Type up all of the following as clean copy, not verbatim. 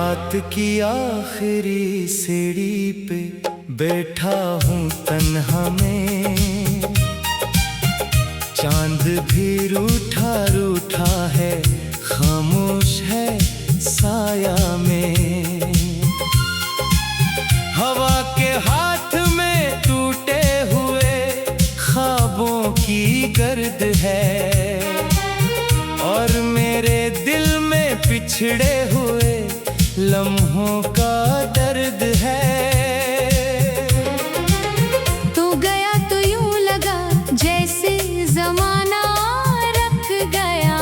रात की आखिरी सीढ़ी पे बैठा हूँ तन्हा में, चांद भी रूठा रूठा है, खामोश है साया में। हवा के हाथ में टूटे हुए ख्वाबों की गर्द है, और मेरे दिल में पिछड़े हुए लम्हों का दर्द है। तू गया तो यूं लगा जैसे ज़माना रख गया,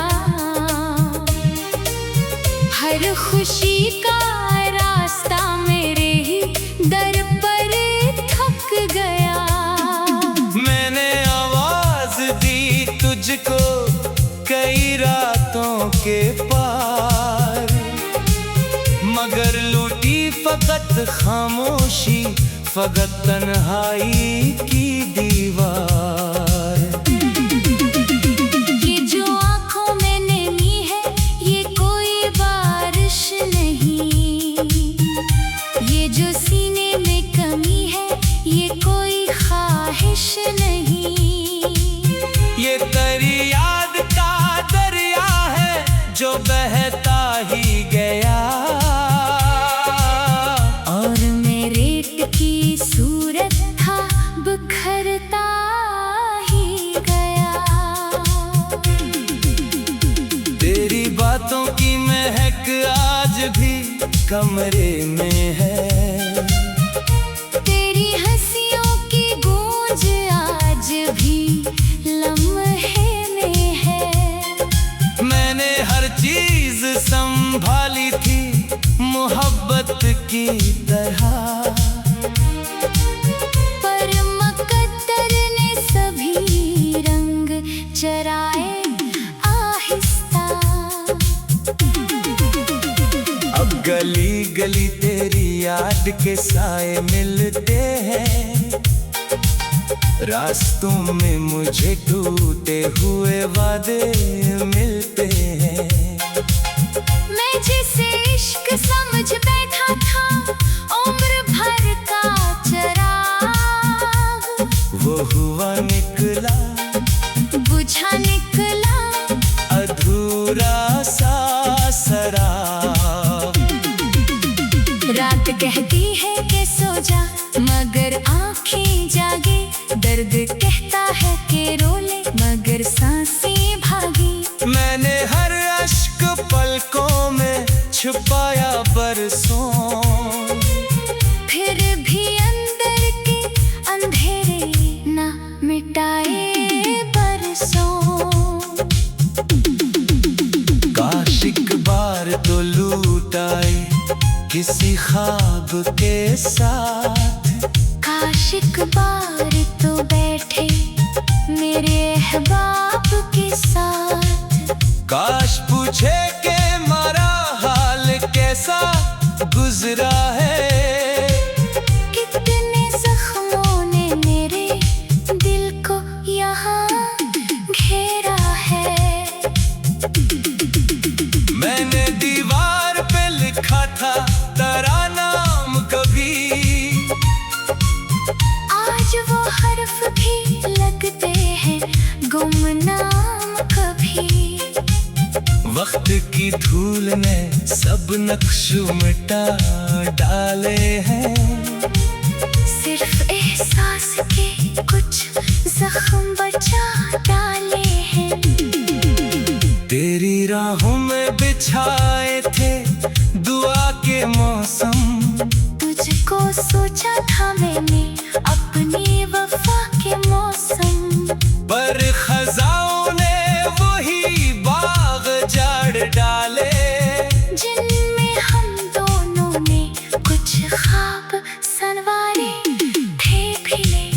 हर खुशी का रास्ता मेरे ही दर पर थक गया। मैंने आवाज दी तुझको कई रातों के पार, मगर लूटी फकत खामोशी, फकत तन्हाई की दीवार। ये जो आँखों में नमी है ये कोई बारिश नहीं, ये जो सीने में कमी है ये कोई ख्वाहिश नहीं। ये तेरी याद का दरिया है जो बहता ही गया, और मेरे की सूरत था बिखरता ही गया। तेरी बातों की महक आज भी कमरे में है, तेरी हंसियों की गूंज आज भी लम्हे में है। मैंने हर चीज संभाली थी मोहब्बत की तरह, पर मुकद्दर ने सभी रंग चराए आहिस्ता। अब गली गली तेरी याद के साए मिलते हैं, रास्तों में मुझे टूटे हुए वादे मिलते हैं। मैं जिसे इश्क समझ बैठा था उम्र भर का चराग, वो हुआ निकला बुझा निकला अधूरा सा सराब। रात कहती है कि सो जा मगर आँखें जागे, दर्द कहता है कि रो ले मगर सांसें भागी। मैंने हर अश्क पलकों में छुपाया बरसों, फिर भी अंदर के अंधेरे ना मिटाए बरसों। काश एक बार तो लूट आए किसी ख्वाब के साथ, काश एक बार तो बैठे मेरे अहबाब के साथ। काश पूछे के मारा हाल कैसा गुजरा है, कितने जख्मों ने मेरे दिल को यहाँ घेरा है। मैंने दीवार पे लिखा था तेरा नाम कभी, आज वो हर्फ भी लगते हैं गुमनाम कभी। वक्त की धूल ने सब नक्श मिटा डाले हैं, सिर्फ एहसास के कुछ जख्म बचा डाले हैं। तेरी राहों में बिछाए थे दुआ के मौसम, तुझको सोचा था मैंने अपनी वफा के मौसम, पर खजाओं ने वही बाग जाड़ डाले, जिनमें हम दोनों ने कुछ ख्वाब संवारे थे भिले।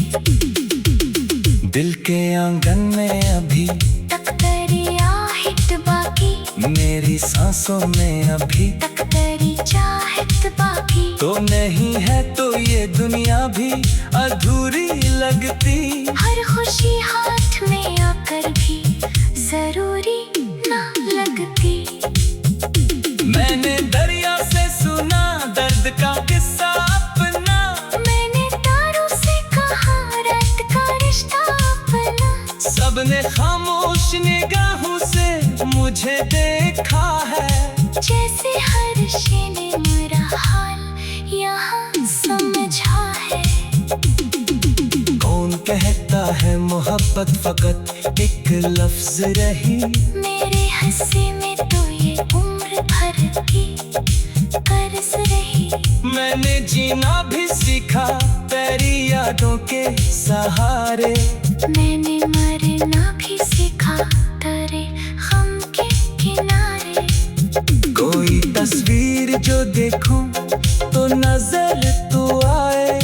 दिल के आंगन में अभी तक तेरी आहट बाकी, मेरी सांसों में अभी तक तेरी चाहत बाकी। तो नहीं है तो ये दुनिया भी अधूरी लगती, हर खुशी हाथ में आकर भी जरूरी ना लगती। मैंने दरिया से तुझे देखा है। जैसे हर शे ने मेरा हाल यहाँ समझा है। कौन कहता है मोहब्बत फकत एक लफ्ज रही। मेरे हंसी में तो ये उम्र भर की कर्ज रही। मैंने जीना भी सीखा तेरी यादों के सहारे। मैंने मरना भी सीखा तेरे गम के किनारे। कोई तस्वीर जो देखूं तो नजर तो आए।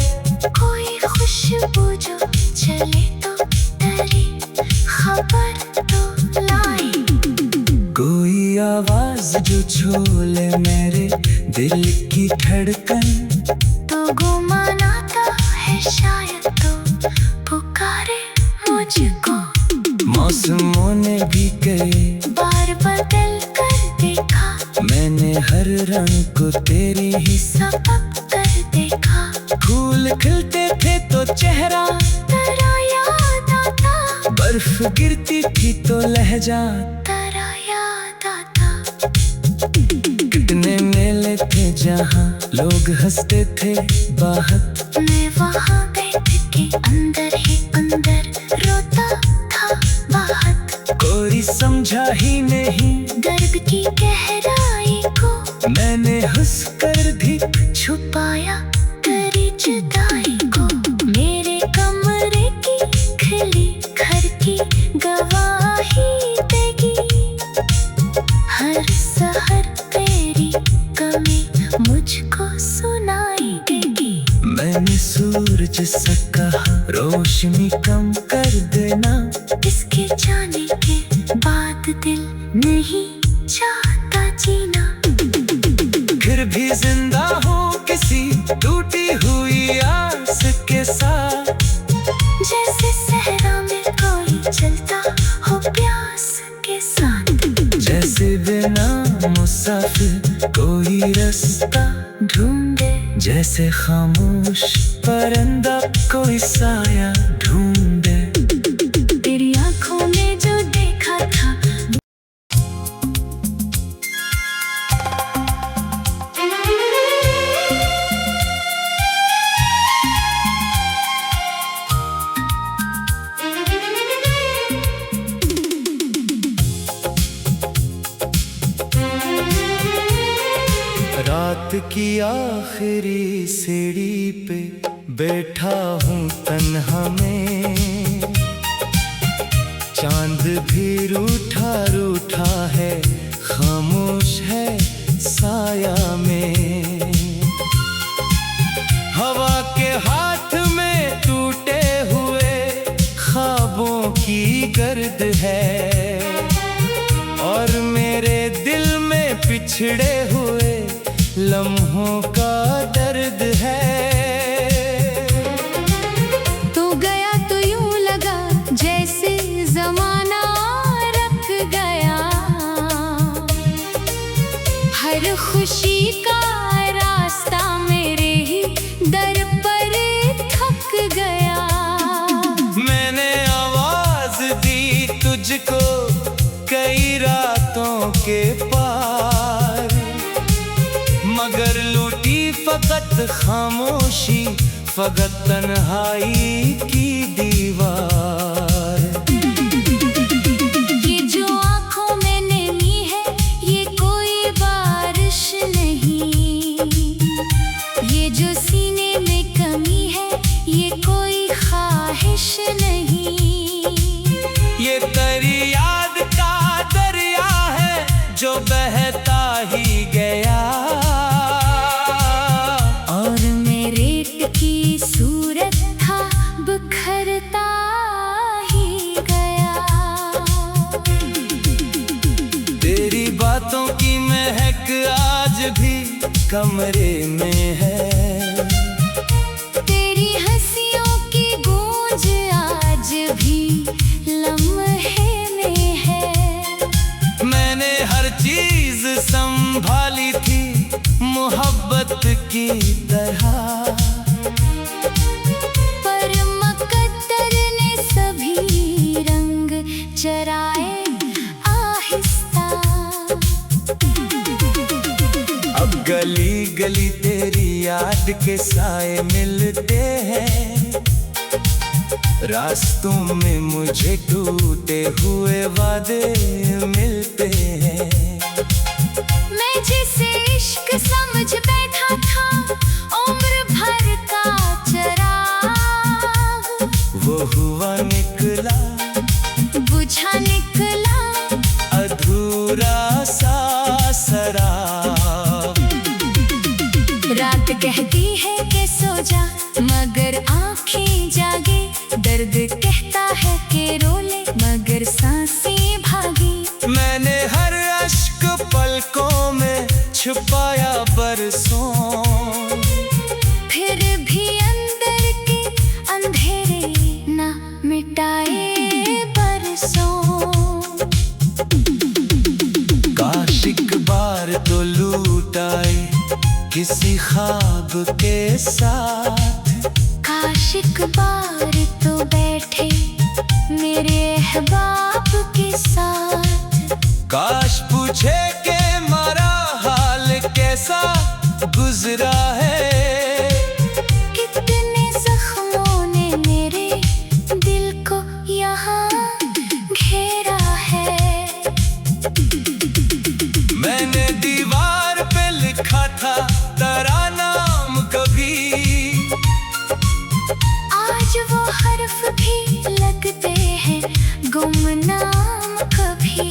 कोई खुशबू जो चले तो तेरी खबर तो लाए। कोई आवाज जो छोले मेरे दिल की धड़कन। तो गुमानाता है शायद तो पुकारे मुझको। मौसमों ने भी कई बार बदल कर देखा। मैंने हर रंग को तेरी ही सबक कर देखा। फूल खिलते थे तो चेहरा तेरा याद आता। बर्फ गिरती थी तो लहजा तेरा याद आता। कितने मेले थे जहाँ लोग हंसते थे बाहर। मैं वहाँ बैठ के अंदर ही अंदर रोता था बाहर। कोई समझा ही नहीं दर्द की गहराई को। मैंने हंसकर भी छुपाया तेरी जुदाई को। मेरे कमरे की खिली खिड़की गवाही देगी। हर सहर तेरी कमी मुझको सुनाई देगी। मैंने सूरज से कहा रोशनी कम कर देना। इसके जाने के बाद दिल नहीं चाहता जीना। फिर भी जिंदा हूँ किसी टूटी हुई आस के साथ। जैसे सहरा में कोई चलता हो प्यास के साथ। जैसे बिना मुसाफिर कोई रास्ता ढूंढे। जैसे खामोश परिंदा कोई साया ढूंढे। तेरी आंखों में जो देखा था। रात की आखिरी सीढ़ी पे बैठा हूँ तन्हा में। चांद भी रूठा रूठा है खामोश है साया में। हवा के हाथ में टूटे हुए ख्वाबों की गर्द है। और मेरे दिल में पिछड़े हुए लम्हों का दर्द है। तो गया तो यूं लगा जैसे जमाना रख गया। हर खुशी का रास्ता मेरे ही दर पर थक गया। मैंने आवाज दी तुझको कई रातों के पार। मगर लूटी फकत खामोशी फकत तन्हाई की दीवार। ये जो आँखों में नमी है ये कोई बारिश नहीं। ये जो सीने में कमी है ये कोई ख्वाहिश नहीं। ये तेरी याद का दरिया है जो बहता ही गया। और मेरे की सूरत था बिखरता ही गया। तेरी बातों की महक आज भी कमरे में है। तेरी हंसियों की गूंज आज भी लम्हे में है। मैंने हर चीज संभाली थी मोहब्बत की तरह। पर मुकद्दर ने सभी रंग चराए आहिस्ता। गली गली तेरी याद के साए मिलते हैं, रास्तों में मुझे टूटे हुए वादे मिलते हैं। मैं जिसे इश्क समझ बैठा था उम्र भर का चराग, वो हुआ निकला बुझा निकला अधूरा सा सराब। रात कहती है कि सो जा मगर आँखें जागे, दर्द कहता है कि रो ले मगर सांसें भागी। मैंने हर अश्क पलकों में छुपाया बरसों, फिर भी अंदर के अंधेरे ना मिटाए बरसों। काश एक बार तो लूट आए किसी ख्वाब के साथ, काश एक बार तो बैठे मेरे अहबाब के साथ। काश पूछे के मारा हाल कैसा गुजरा है, कितने जख्मों ने मेरे दिल को यहाँ घेरा है। मैंने दीवार पे लिखा था तेरा नाम कभी, आज वो हर्फ भी लगते हैं गुमनाम कभी।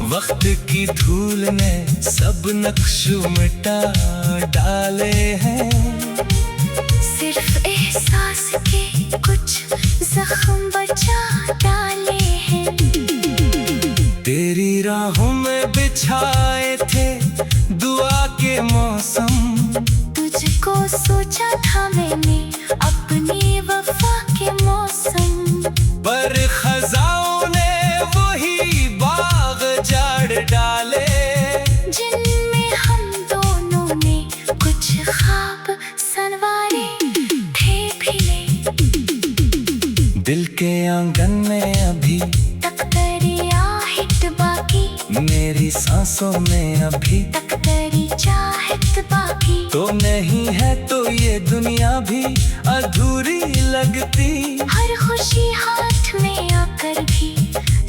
वक्त की धूल ने सब नक्श मिटा डाले हैं, सिर्फ एहसास के कुछ जख्म बचा डाले हैं। तेरी राहों में बिछाए थे दुआ के मौसम, तुझको सोचा था मैंने अपनी वफा के मौसम, पर खजाओं ने वही बाग जाड़ डाले, जिनमें हम दोनों ने कुछ ख्वाब संवारे थे भिले। दिल के आंगन में अभी तक तेरी आहट बाकी, मेरी सांसों में अभी तक तेरी चाहत बाकी। तो नहीं है तो ये दुनिया भी अधूरी लगती, हर खुशी हाथ में आकर भी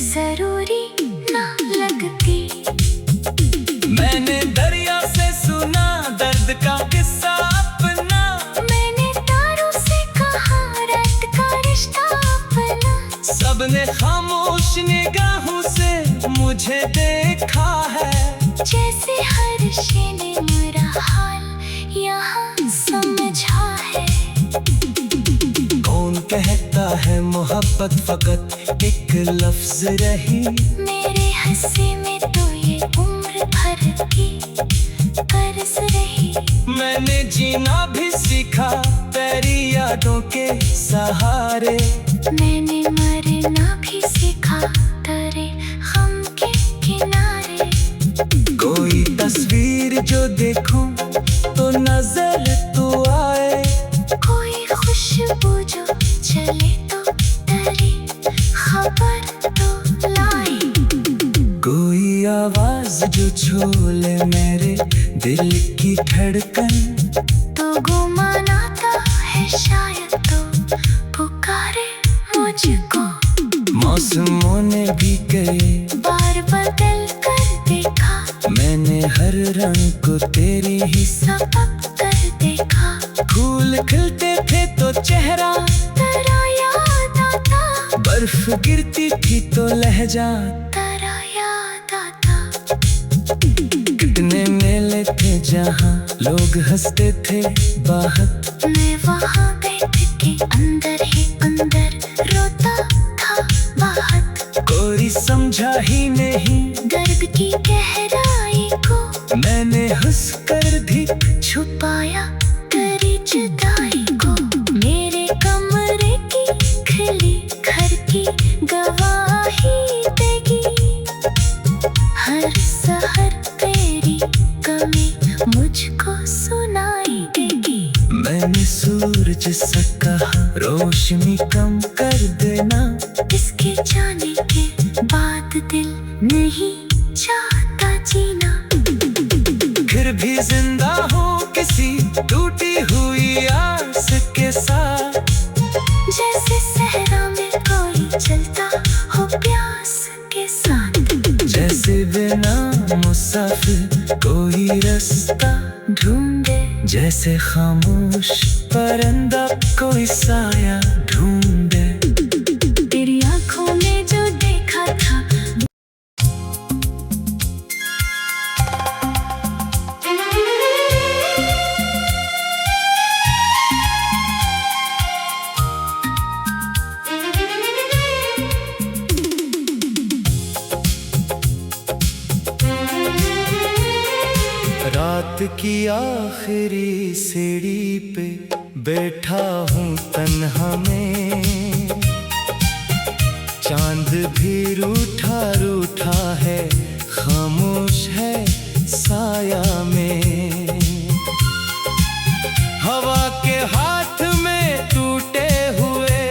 जरूरी ना लगती। मैंने दरिया से सुना दर्द का किस्सा अपना, मैंने तारों से कहा रात का रिश्ता अपना। सबने खामोश निगाहों से मुझे देखा है, जैसे हर शे ने मेरा हाल यहाँ समझा है। कौन कहता है मोहब्बत फकत एक लफ्ज रही, मेरे हंसी में तो ये उम्र भर की कर्ज रही। मैंने जीना भी सीखा तेरी यादों के सहारे, मैंने मरना भी सीखा तेरे गम के किनारे। कोई तस्वीर जो देखूं तो नजर तो आए, कोई खुशबू जो चले तो तेरी खबर तो लाए। कोई आवाज जो छू ले मेरे दिल की धड़कन, तो गुमान आता है शायद तो पुकारे मुझको। मौसमों ने भी कई बार बदल कर देखा, मैंने हर रंग को तेरी ही सबक कर देखा। फूल खिलते थे तो चेहरा तेरा याद आता, बर्फ गिरती थी तो लहजा तेरा याद आता। कितने मेले थे जहाँ लोग हंसते थे बाहर, मैं वहाँ बैठ के अंदर ही अंदर रोता था बाहर। कोई समझा ही नहीं दर्द की गहराई को, मैंने हंस कर भी छुपाया तेरी जुदाई को। मेरे कमरे की खिली घर की गवाही देगी, हर सहर तेरी कमी मुझको सुनाई देगी। मैंने सूरज से कहा रोशनी कम कर देना, इसके जाने के बाद दिल नहीं चाहता जीना। फिर भी जिंदा हूँ किसी टूटी हुई आस के साथ। जैसे सहरा में कोई चलता हो प्यास के साथ, जैसे बिना मुसाफिर कोई रास्ता ढूंढे जैसे खामोश परिंदा कोई साया ढूंढे। तेरी आंखों में जो देखा था रात की आखिरी सीढ़ी पे बैठा हूँ तन्हा में, चांद भी रूठा रूठा है, खामोश है साया में। हवा के हाथ में टूटे हुए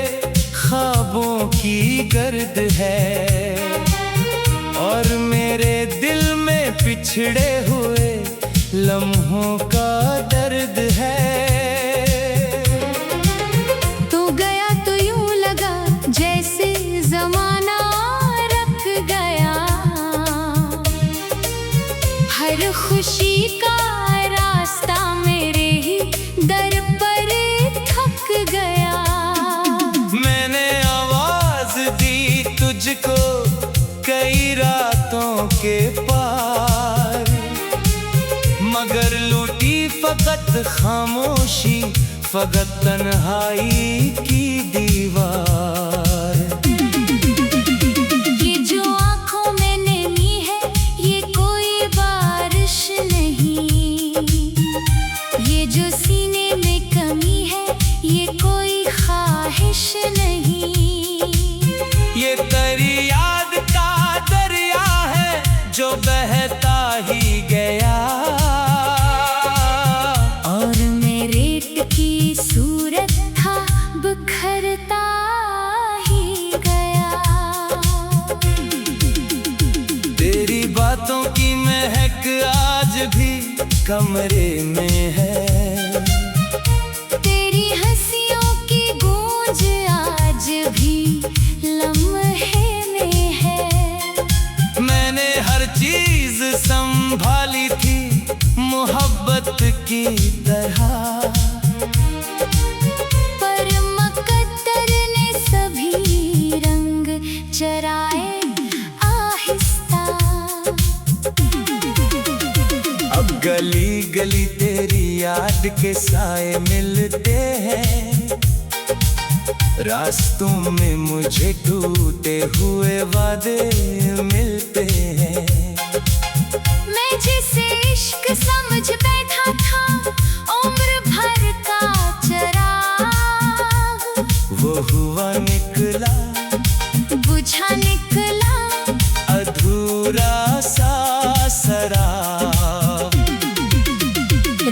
ख्वाबों की गर्द है, और मेरे दिल में पिछड़े हुए लम्हों का दर्द है। तो गया तो यूं लगा जैसे जमाना रख गया, हर खुशी का रास्ता मेरे ही दर पर थक गया। मैंने आवाज दी तुझको कई रातों के पार, मगर लूटी फकत खामोशी, फकत तन्हाई की दीवार। ये जो आंखों में नमी है ये कोई बारिश नहीं, ये जो सीने में कमी है ये कोई ख्वाहिश नहीं। ये तेरी याद का दरिया है जो बहता ही गया, और मैं रेत की सूरत था बिखरता ही गया। तेरी बातों की महक आज भी कमरे में है, तेरी हंसियों की गूंज आज भी लम्हे में है। मैंने हर चीज संभाली थी मोहब्बत की तरह, पर मुकद्दर ने सभी रंग चराए आहिस्ता। अब गली गली तेरी याद के साए मिलते हैं, रास्तों में मुझे टूटे हुए वादे मिलते हैं। मैं जिसे इश्क समझ बैठा था उम्र भर का चराग, वो हुआ निकला बुझा निकला अधूरा सा सराब।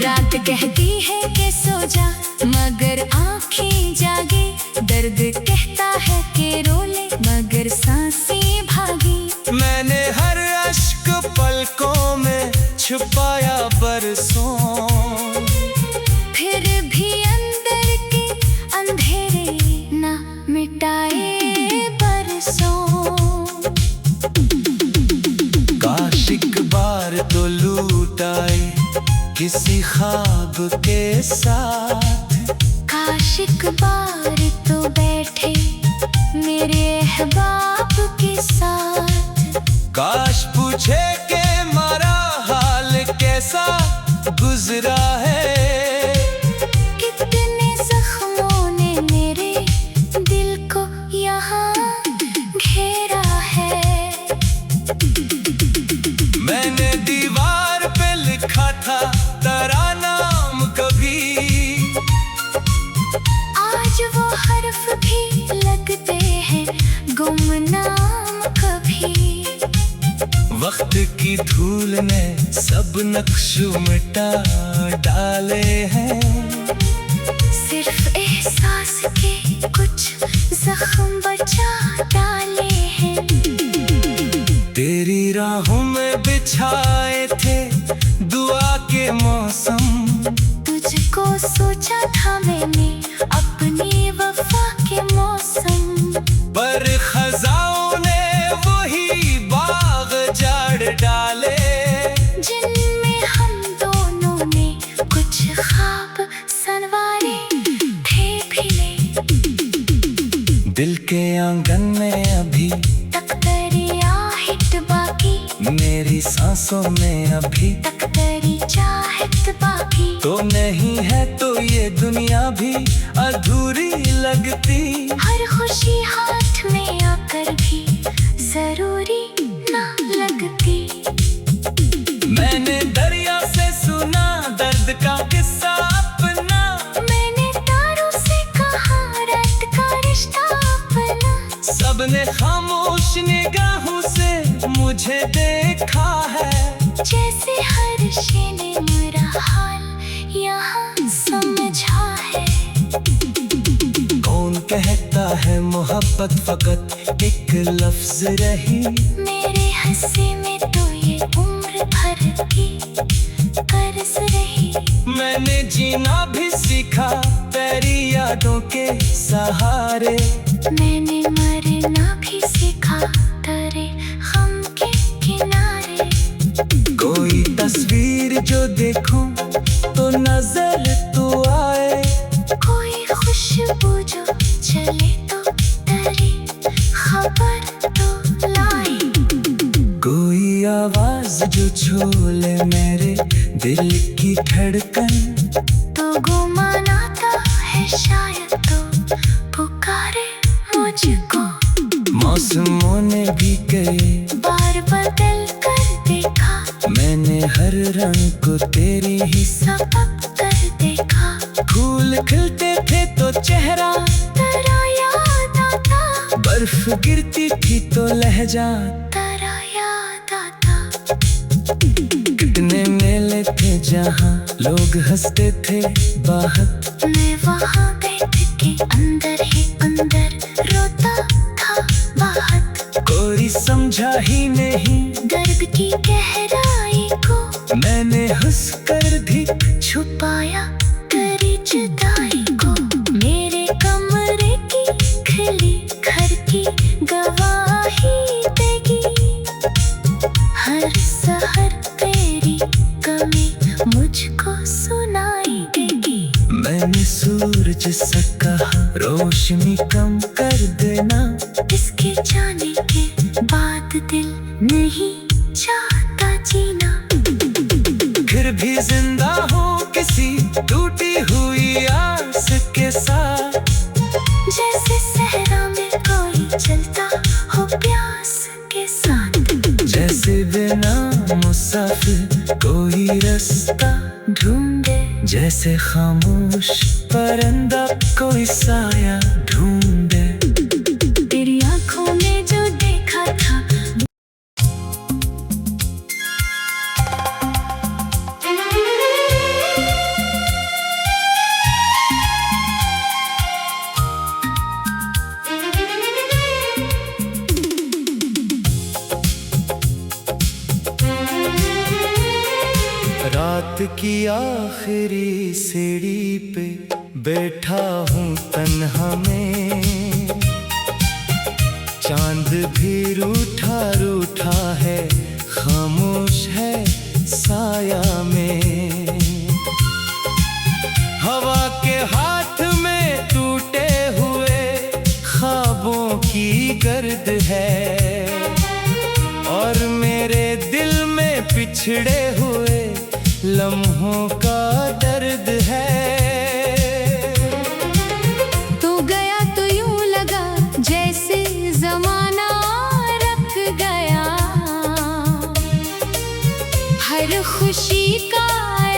रात कहती है कि सो जा मगर आँखें जागे, दर्द कहता है कि रो ले मगर सांसें भागी। मैंने हर अश्क पलकों में छुपाया बरसों, फिर भी अंदर के अंधेरे ना मिटाए बरसों। काश एक बार तो लूट आए किसी ख्वाब के साथ, काश एक बार तो बैठे मेरे अहबाब के साथ। काश पूछे के मारा हाल कैसा गुजरा है, कितने जख्मों ने मेरे दिल को यहाँ घेरा है। मैंने दीवार पे लिखा था तेरा नाम कभी, आज वो हर्फ भी लगते हैं गुमनाम कभी। वक्त की धूल ने सब नक्श मिटा डाले हैं, सिर्फ एहसास के कुछ जख्म बचा डाले हैं। तेरी राहों में बिछाए थे दुआ के के मौसम। तुझको सोचा था मैंने अपनी वफा के मौसम, पर खजाओं ने वही बाग जाड़ डाले, जिनमें हम दोनों ने कुछ ख्वाब संवारे थे खिले। दिल के आंगन में अभी तक तेरी आहट बाकी, मेरी सांसों में अभी तक तेरी चाहत बाकी। तो नहीं है तो ये दुनिया भी अधूरी लगती। हर खुशी हाथ में आकर भी जरूरी ना लगती। मैंने दरिया से सुना दर्द का किस्सा अपना, मैंने तारों से कहा रात का रिश्ता अपना। सबने खामोश निगाहों से मुझे देखा है, जैसे हर शे ने मेरा हाल यहाँ समझा है। कौन कहता है मोहब्बत फकत एक लफ्ज रही, मेरे हंसी में तो ये उम्र भर की कर्ज रही। मैंने जीना भी सीखा तेरी यादों के सहारे, मैंने मरना भी सीखा तेरे गम के किनारे। कोई तस्वीर जो देखूं तो नजर तो आए, कोई खुशबू जो चले तो तेरी खबर तो लाए। कोई आवाज जो छोले मेरे दिल की धड़कन, तो गुमान आता है शायद तो पुकारे मुझको। मौसमों ने भी कई बार बदल कर देखा, मैंने हर रंग को तेरी ही सबक कर देखा। फूल खिलते थे तो चेहरा तेरा याद आता, बर्फ गिरती थी तो लहजा तेरा याद आता। कितने मेले थे जहाँ लोग हंसते थे बाहर, मैं वहाँ बैठ के अंदर ही अंदर रोता था बहुत। कोई समझा ही नहीं दर्द की गहराई को, मैंने हंस कर भी छुपाया तेरी जुदाई को। मेरे कमरे की खिली घर की गवाही देगी, हर सहर तेरी कमी मुझको सुनाई देगी। मैंने सूरज से कहा रोशनी कम कर देना, इसके जाने के बाद दिल नहीं चाहता जीना। फिर भी जिंदा हूँ किसी टूटी हुई आस के साथ, जैसे सहरा में कोई चलता हो प्यास के साथ। जैसे बिना मुसाफिर कोई रास्ता ढूंढे, जैसे खामोश परिंदा कोई साया ढूंढे। तेरी आंखों में जो देखा था रात की आखिरी सीढ़ी पे बैठा हूँ तन्हा में, चांद भी रूठा रूठा है खामोश है साया में। हवा के हाथ में टूटे हुए ख्वाबों की गर्द है, और मेरे दिल में पिछड़े हुए लम्हों का दर्द है। तू गया तो यूं लगा जैसे जमाना रख गया, हर खुशी का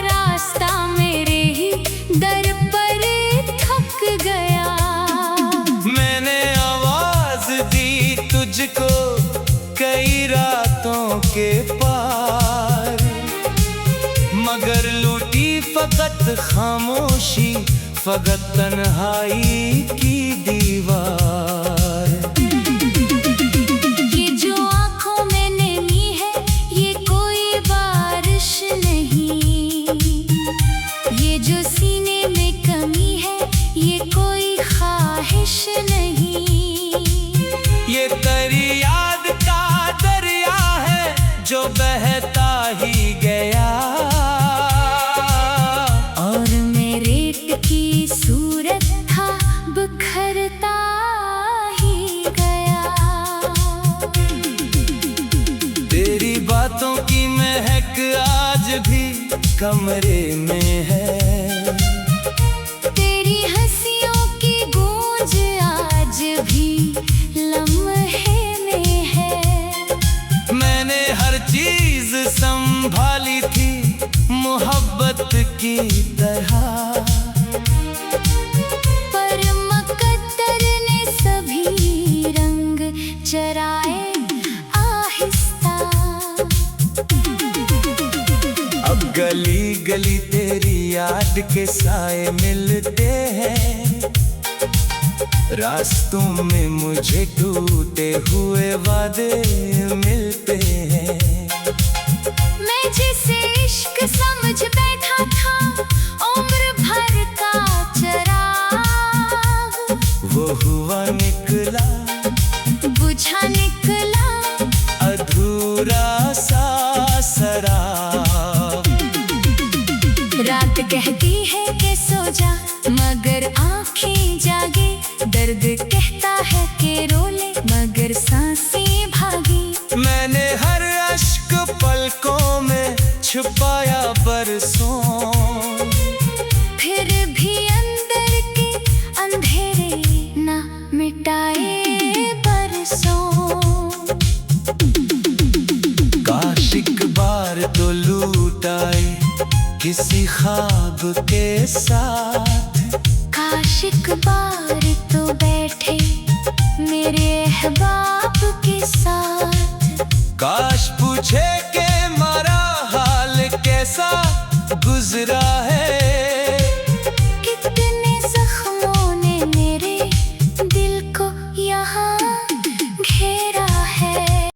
रास्ता मेरे ही दर पर थक गया। मैंने आवाज दी तुझको कई रातों के पार, मगर लूटी फकत खामोशी फकत तन्हाई की दीवार। ये जो आँखों में नमी है ये कोई बारिश नहीं, जो बहता ही गया। और मैं रेत की सूरत था, बिखरता ही गया। तेरी बातों की महक आज भी कमरे में है। तेरी हंसियों की गूंज आज भी लम्हे में है। मैंने हर चीज संभाली थी मोहब्बत की तरह, पर मुकद्दर ने सभी रंग चराए आहिस्ता। अब गली गली तेरी याद के साए मिलते हैं। रास्तों में मुझे टूटे हुए वादे मिलते हैं। मैं जिसे इश्क समझ बैठा था, उम्र भर का चराग, वो हुआ निकला, बुझा निकला, अधूरा सा सराब। रात कहती है कि सो जा, मगर आंखें जागे। दर्द कहता है कि रो ले, मगर सांसें भागी। मैंने हर अश्क पलकों में छुपाया बरसों, फिर भी अंदर के अंधेरे ना मिटाए बरसों। काश एक बार तो लूट आए किसी ख्वाब के साथ। काश एक बार तो बैठे मेरे अहबाब के साथ। काश पूछे के मारा हाल कैसा गुजरा